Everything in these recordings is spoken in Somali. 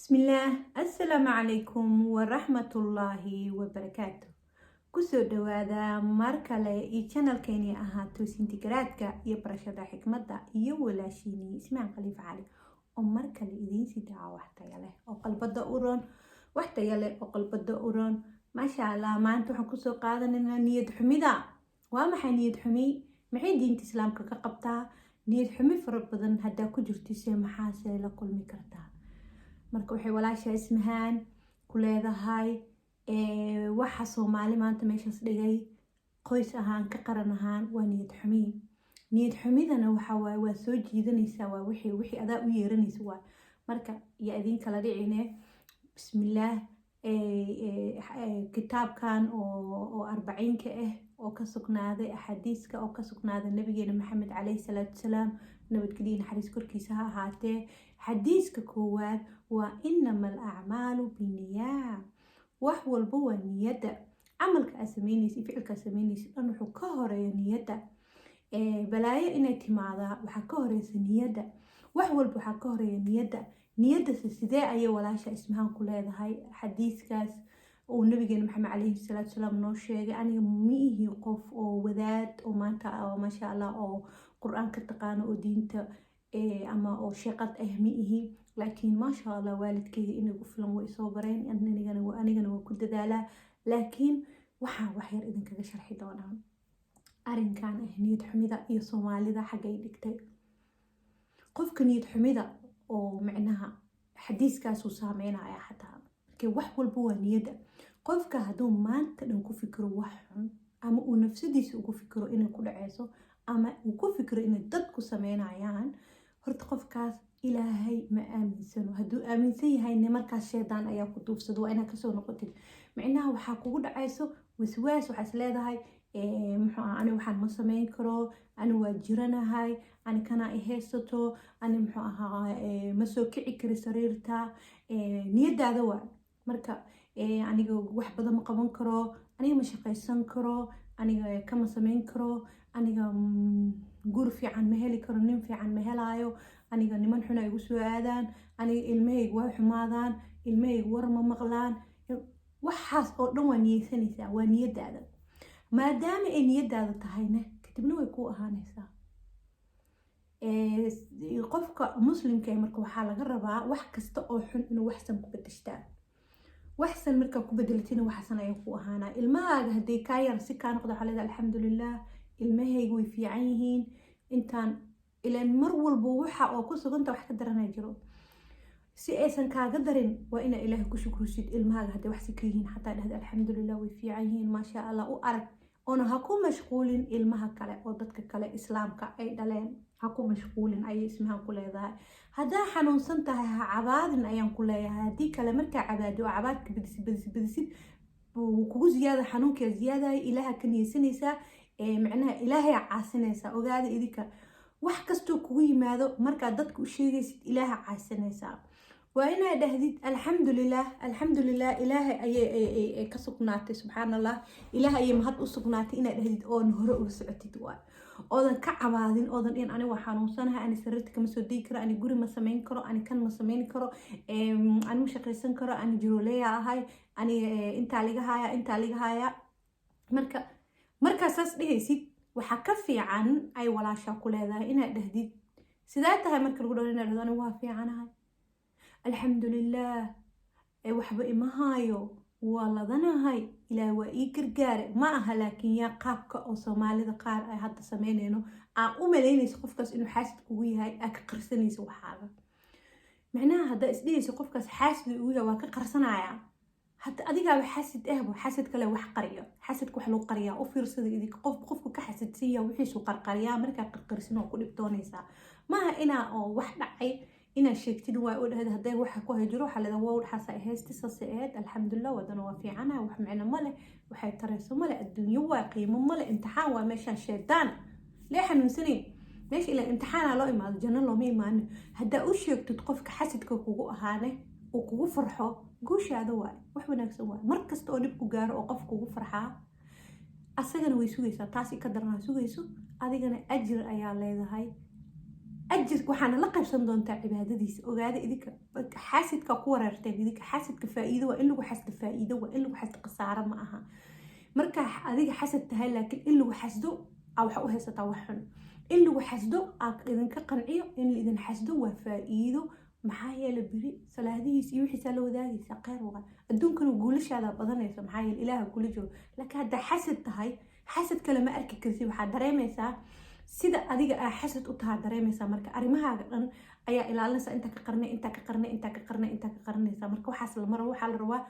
بسم الله السلام عليكم ورحمة الله وبركاته. كسو دوادا ماركالي channel كيني أهاتو سنتقراتك يبرشدا حكمتا يولاشيني اسمعن قليف علي وماركالي إذين سيدعا وحتا يلي وقلبدا أورون وحتا يلي وقلبدا أورون ما شاء الله ما أنتو حكوسو قادننا نيد حميدا وما نيد حمي maxay diinta islaamka ka qabtaa niyad xumi fara badan hadaa ku jirtise maxaase la kulmi kartaa marka waxay walaasha ismahaan ku leedahay waxa Soomaali maanta meeshaas dhigay qoys ahaan ka qaran ahaan waa niyad xumidana waxa waa soo jiidanaysa waa wixii adaa u yeeranaysa waa marka ya idin kala dhicine bismillaah kitaabkan oo 40 ah oo ka sugnaaday axaadiiska oo ka sugnaaday nabigeena maxamed calayhi salaatu wasalaam nabadgelyo naxariis korkiisa ha ahaatee xadiiska koowaad waa innamal a'maalu binniyaat wax walba waa niyada camalka aad samaynaysid ficilka aad samaynaysid dhan wuxuu ka horeeya niyada balaayo inay timaada waxaa ka horeysa niyada wax walba waxaa ka horeeya niyada sidee ayay walaasha ismahaan ku leedahay xadiiskaas oo nabigeena maxamed calayhi salaatu wasalaam noo sheegay aniga miihi qof oo wadaad oo maanta ma sha Allah oo quraan ka taqaano oo diinta ama oo shaqad ah miihi laakiin ma sha Allah waalidkayga inay ku filan way soo bareen anigana waa ku dadaalaa laakiin waxa wax yar idin kaga sharxi doonaa arinkan niyad xumida iyo Soomaalida xagay dhigtay qofka niyad xumida oo macnaha xadiiskaas uu saameynaya xataa wax walba waa niyada qofka haduu maanta dhan ku fikiro wax xun ama uu nafsadiisa ugu fikiro inay ku dhaceyso ama uu ku fikiro inay dad ku sameynayaan horta qofkaas ilaahay ma aaminsano haduu aaminsan yahay markaas sheedaan ayaa ku duufsado waa inaad kasoo noqotid macnaha waxaa kugu dhaceyso waswaas waxaas leedahay ani waxaan ma sameyn karo ani waa jiranahay ani kana iheysato ani ma soo kici kari sariirta niyadaada waa marka aniga wax badan ma qaban karo aniga ma shaqaysan karo aniga kama sameyn karo aniga guur fiican ma heli karo nin fiican ma helaayo aniga niman xun ay igu soo aadaan aniga ilmahayga waa xumaadaan ilmahayga war ma maqlaan waxaas oo dhan waa niyeysanaysaa waa niyadaada maadaama ay niyadaada tahayna kadibna way ku ahaanaysaa qofka muslimka marka waxaa laga rabaa wax kasta oo xun inuu waxsan ku bedeshtaa waxsan marka ku bedelatina waxsan ay ku ahaana ilmahaaga haday ka yar si ka noqdo xalada alxamdulillah ilmahaygu way fiican yihiin intaan ilaan mar walba waxa oo ku suganta wax ka daranay jiro si aysan kaaga darin waa ina ilaahay ku shukrusid ilmahaaga haday wax si ka yihiin xataa dhahda alxamdulillah way fiican yihiin ma sha Allah u arag ona ha ku mashquulin ilmaha kale oo dadka kale islaamka ay dhaleen ha ku mashquulin ay ismahan ku leedahay hadaa xanuunsan tahay ha cabaadin ayaan ku leeyahay hadii kale marka cabaado cabaadka badisid kugu ziyaada xanuunka ziyaada ilaaha ka niyeysanaysa macnaha ilaahay caasinaysa ogaada idinka wax kasto kugu yimaado marka dadku u sheegaysid ilaaha caasinaysa waa inaa dhahdid alxamdulillah ilaahay ayay ka sugnaatay subxaanallah ilaahay ayay mahad u sugnaatay inaa dhahdid oon hore uga socotid waa oodan ka cabaadin oodan in ani waa xanuunsanahay ani sariirta kama soo degi karo ani guri ma sameyn karo ani kan ma sameyn karo ani ma shaqaysan karo ani jiroleya ahay ani intaa liga haya marka saas dhehaysid waxaa ka fiican ay walaasha ku leedahay inaa dhahdid sidaa tahay marka lagu dhaho inaa dhahdo ani waa fiicanahay alxamdulillah waxba ima haayo waa ladanahay ilaahay waa ii gargaare ma aha laakiin yaa qaabka oo Soomaalida qaar ay hadda sameynayno aan u maleynayso qofkaas inuu xaasid kugu yahay aad ka qarsanayso waxaaga macnaha hadda isdhayso qofkaas xaasid ugu yahay waa ka qarsanaya hadda adiga xaasid xaasid kale wax qariyo xaasidku wax loo qariyaa u fiirsada idinka qofku ka xaasidsan yahay wixiisu qarqariyaa marka qarqarsin oo ku dhibtoonaysa maaha inaa oo wax dhacay ina sheegtid waa u dhahday haday waxa ku hajiro xalada waa dhaxasa heesti saseed alxamdulillah wadana waa fiicana wax macna male waxay tarayso male adduunyo waa qiimo male imtixaan waa meesha sheedaan lee xanuunsanay meesha ila imtixaan loo imaado janno loo ma imaan hadaa u sheegtid qofka xasidka kugu ahaane oo kugu farxo guushaada waa wax wanaagsan waa markasta oo dib ku gaaro oo qof kugu farxaa asagana way sugaysaa taasi ka darnaa sugayso adigana ajir ayaa leedahay أجر وحنا لقب صندون تاع عبادتيس وقاعدة إذيك حاسد كقوة رتين إذيك حاسد كفائدة وإلا وحاسد فائدة وإلا وحاسد قصارى معها مركا أذيك حاسد تهاي لكن إلا وحاسدو أو حقوها ستوحن إلا وحاسدو إذن كقنعيو إن إذن حاسدو وفائدو محايا لبري سلاديس يوحي سالو ذاكي ساقير وغا الدون كانوا قولش على بدنيسا محايا الإله كل جو لكن هذا حاسد تهاي حاسد كلمة أركي كرسي وحا دريميسا sida adiga aa xasad u tahaa dareemaysaa marka arrimahaaga dhan ayaa ilaalinaysa intaa ka qarnaysaa marka waxaas waxaa la rabaa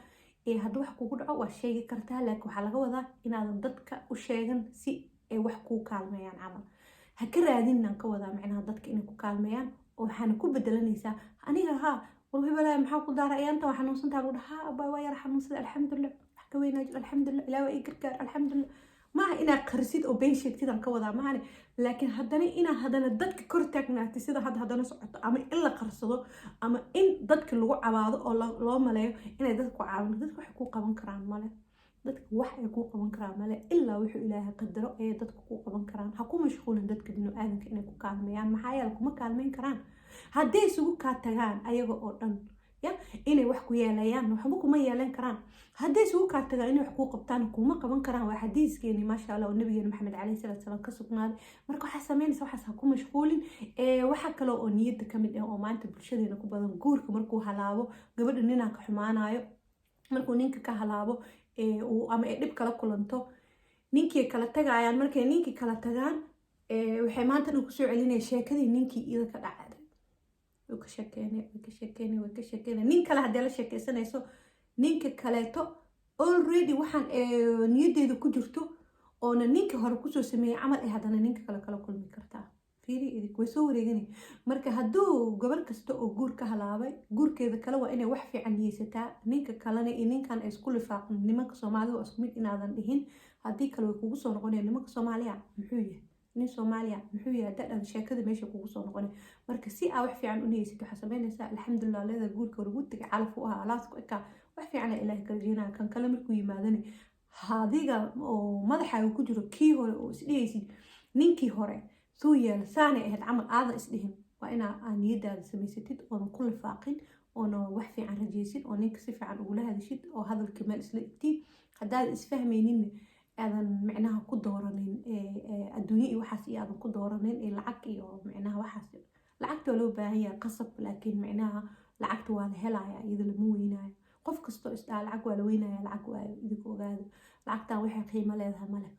haddii wax kugu dhaco waa sheegi kartaa laakiin waxaa laga wadaa inaadan dadka u sheegan si ay wax kuu kaalmeeyaan camal ha ka raadinaan ka wadaa macnaha dadka inay ku kaalmeeyaan oo waxaana ku bedelanaysaa aniga haa walhibalaa maxaa ku daara ayaanta waa xanuunsantaa lagu dhaha abaa waa yara xanuunsada alxamdulilah wax ka weynaa jiro alxamdulilah ilaa waa ii gargaar alxamdulilah maaha inaad qarisid oo been sheegtidaan ka wadaa maahane laakiin haddana dadka kor taagnaatay sida haddana socoto ama in la qarsado ama in dadka lagu cabaado oo loo maleeyo inay dadka ku caawin dadka waxay ku qaban karaan male dadka wax ay ku qaban karaan male ilaa wuxuu ilaahay qadaro ayay dadka ku qaban karaan ha ku mashquulin dadka bini'aadanka inay ku kaalmeeyaan maxaa yeele kuma kaalmeyn karaan hadday isugu kaa tagaan ayaga oo dhan inay wax ku yeelayaan waxba kuma yeelan karaan hadday isugu kaa tagaan inay wax kuu qabtaan kuma qaban karaan waa xadiiskeeni maasha allah oo nabigeena maxamed calayhi salaatu wasalaam ka sugnaaday marka waxaa sameynaysa waxaas ha ku mashquulin waxaa kale oo niyadda ka mid ah oo maanta bulshadeena ku badan guurka markuu halaabo gabadha ninaa ka xumaanayo markuu ninka ka halaabo ama ay dhib kala kulanto ninkii kala tagaayaan markay ninkii kala tagaan waxay maanta dhan kusoo celinaya sheekadii ninkii iyada ka dhacday ka sheekeynay nin kale haddii la sheekeysanayso ninka kaleeto already waxaan niyaddeeda ku jirto oona ninka hore kusoo sameeyay camal ay haddana ninka kala kulmi kartaa fiiri idig way soo wareeganay marka hadduu gabar kasta oo guur ka halaabay guurkeeda kale waa inay wax fiican niyeysataa ninka kalena iyo ninkan ay isku lifaaqin nimanka soomaalida waa isku mid inaadan dhihin haddii kale way kugu soo noqonaya nimanka soomaaliya muxuu yahay nin soomaaliya muxuu yahay dadhan sheekada meesha kugu soo noqonay marka si aa wax fiican u niyeysato waxaa sameynaysaa alxamdulilah leeda guurka hore gutiga calaf u ahaa alaasku ekaa wax fiicana ilaahay kala jeenaya kan kale markuu yimaadani hadiga oo madaxaaga ku jiro kii hore oo isdhihaysid ninkii hore suu yeela saanay ahayd camal aadan isdhihin waa inaa niyadaada samaysatid oodan ku lifaaqin oona wax fiican rajaysid oo ninka si fiican ugula hadashid oo hadalka meel isla igtid haddaad isfahmayninna aadan micnaha ku dooranin adduunye iyo waxaas iyo aadan ku dooranin lacag iyo micnaha waxaas lacagta waa loo baahan yahay qasab laakiin micnaha lacagta waa la helaya iyada lama weynaayo qof kastoo isdhaa lacag waa la weynaya lacag waayo idinku ogaado lacagtan waxay qiimo leedahay male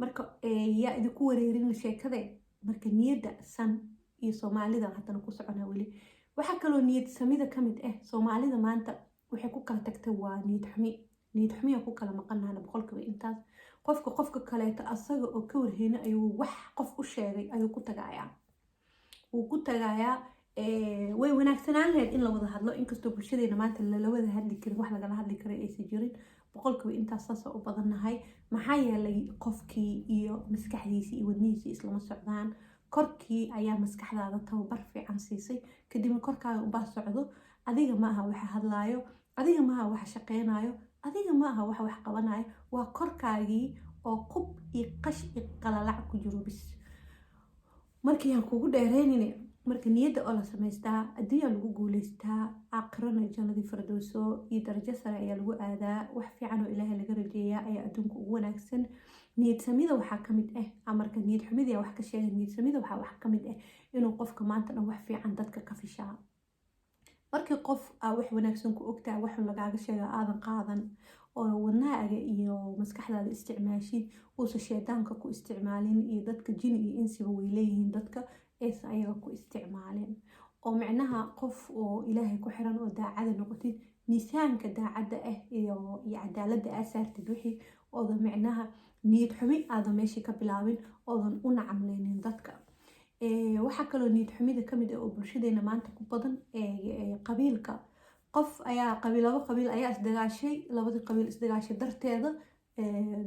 marka yaa idinku wareerin sheekade marka niyadda san iyo soomaalida haddana ku soconaa weli waxaa kaloo niyad samida ka mid ah soomaalida maanta waxay ku kala tagtay waa niyad xumiya ku kala maqanaana boqolkiiba intaas qofka kaleeto asaga oo ka warheyna ayuu wax qof u sheegay ayuu ku tagaayaa wuu ku tagaayaa way wanaagsanaan lahayd in la wada hadlo inkastoo bulshadeena maanta lala wada hadli karin wax lagala hadli karay aysan jirin boqolkiiba intaas saasa u badannahay maxaa yeelay qofkii iyo maskaxdiisii iyo wadnihiisii islama socdaan korkii ayaa maskaxdaada tababar fiican siisay kadibna korkaaga ubaa socdo adiga ma aha waxa hadlaayo adiga ma aha waxa shaqeynayo adiga ma aha wax qabanayo waa korkaagii oo qub iyo qash iyo qalalac ku jiro bis markii aan kugu dheereynine marka niyadda oo la samaystaa adduunyaa lagu guuleystaa aakhirana jannadii firdowso iyo darajo sare ayaa lagu aadaa wax fiican oo ilaahay laga rajeeyaa ayaa adduunka ugu wanaagsan niyad samida waxaa ka mid ah marka niyad xumida wax ka sheegay niyad samida waxaa wax ka mid ah inuu qofka maanta dhan wax fiican dadka ka fishaa markii qof wax wanaagsan ku ogtaa wax lagaaga sheega aadan qaadan oo wadnahaaga iyo maskaxdaada isticmaashid uusa shaydaanka ku isticmaalin iyo dadka jin iyo insiba way leeyihiin dadka aysan ayaga ku isticmaalin oo micnaha qof oo ilaahay ku xiran oo daacada noqotid miisaanka daacadda ah iyo cadaaladda aa saartid wixii oodan micnaha niyad xumi aadan meeshii ka bilaabin oodan u nacamleynin dadka waxaa kaloo niyad xumida ka mid ah oo bulshadeena maanta ku badan qabiilka qof ayaa laba qabiil ayaa isdagaashay labadii qabiil isdagaashay darteeda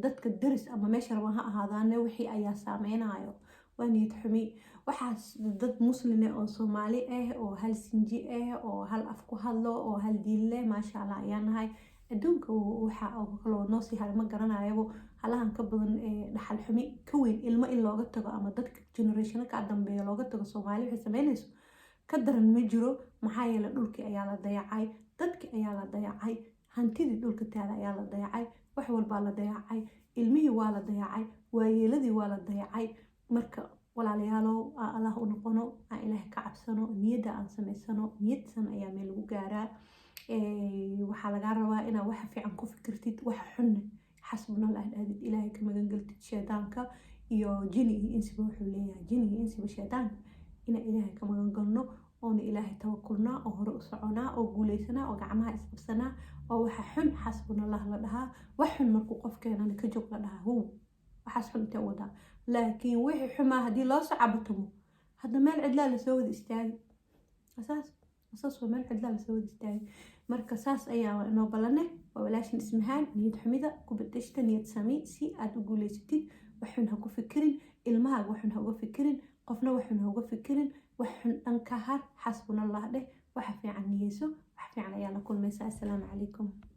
dadka daris ama meesha raba ha ahaadaane wixii ayaa saameynayo waa niyad xumi waxaas dad muslime oo soomaali ah oo hal sinji ah oo hal af ku hadlo oo hal diin leh maasha allah ayaa nahay adduunka waxa kaloo noo sii hara ma garanayabo halahan ka badan dhaxal xumi ka weyn ilmo in looga tago ama dadka generationa ka dambeeya looga tago soomaali waxay sameynayso ka daran ma jiro. maxaa yeelay dhulkii ayaa la dayacay, dadkii ayaa la dayacay, hantidii dhulka taala ayaa la dayacay, wax walbaa la dayacay, ilmihii waa la dayacay, waayeeladii waa la dayacay. marka walaalayaalow allah u noqono, aan ilaahay ka cabsano, niyadda aan samaysano, niyadsan ayaa meel lagu gaaraa. waxaa lagaa rabaa inaad waxa fiican ku fikirtid, waxa xunna xasbunallah dhahdid, ilaahay ka magan galtid shaydaanka iyo jini iyo insiba. wuxuu leeyahay jini iyo insiba shaydaanka inaan ilaahay ka magan galno, oona ilaahay tawakulnaa, oo hore u soconaa, oo guuleysanaa, oo gacmaha isqabsanaa, oo waxa xun xasbunallah la dhahaa. wax xun markuu qofkeenana ka joog la dhahaa how waxaas xun intee wadaa. laakiin wixii xumaa haddii loo sacabatumo hadda meel cidlaa lasoo wada istaagi, asaas waa meel cidlaa lasoo wada istaagi. marka saas ayaa inoo balane. waa walaashin ismahaan, niyad xumida ku bedeshta niyad sami si aad u guuleysatid. wax xun ha ku fikirin, ilmahaaga wax xun ha uga fikirin, qofna wax xun ha uga fikirin. wax xun dhan ka har, xasbunallah dheh, waxa fiican niyeyso, wax fiican ayaa la kulmaysaa. assalaamu calaykum.